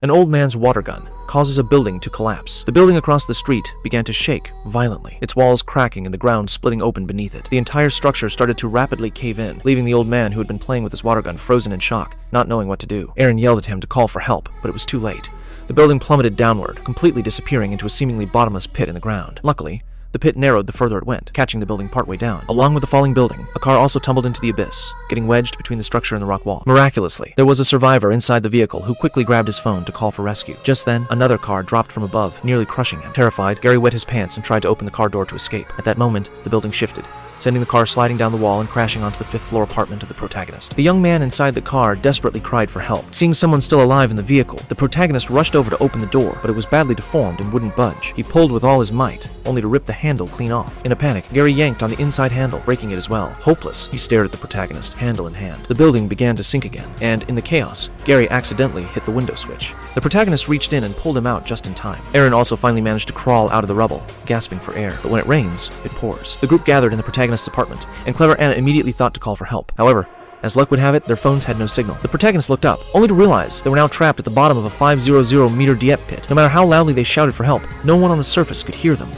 An old man's water gun causes a building to collapse. The building across the street began to shake violently, its walls cracking and the ground splitting open beneath it. The entire structure started to rapidly cave in, leaving the old man who had been playing with his water gun frozen in shock, not knowing what to do. Aaron yelled at him to call for help, but it was too late. The building plummeted downward, completely disappearing into a seemingly bottomless pit in the ground. Luckily, the pit narrowed the further it went, catching the building partway down. Along with the falling building, a car also tumbled into the abyss, getting wedged between the structure and the rock wall. Miraculously, there was a survivor inside the vehicle who quickly grabbed his phone to call for rescue. Just then, another car dropped from above, nearly crushing him. Terrified, Gary wet his pants and tried to open the car door to escape. At that moment, the building shifted, sending the car sliding down the wall and crashing onto the 5th floor apartment of the protagonist. The young man inside the car desperately cried for help. Seeing someone still alive in the vehicle, the protagonist rushed over to open the door, but it was badly deformed and wouldn't budge. He pulled with all his might, only to rip the handle clean off. In a panic, Gary yanked on the inside handle, breaking it as well. Hopeless, he stared at the protagonist, handle in hand. The building began to sink again, and in the chaos, Gary accidentally hit the window switch. The protagonist reached in and pulled him out just in time. Aaron also finally managed to crawl out of the rubble, gasping for air. But when it rains, it pours. The group gathered in the protagonist's apartment, and clever Anna immediately thought to call for help. However, as luck would have it, their phones had no signal. The protagonist looked up, only to realize they were now trapped at the bottom of a 500-meter depth pit. No matter how loudly they shouted for help, no one on the surface could hear them.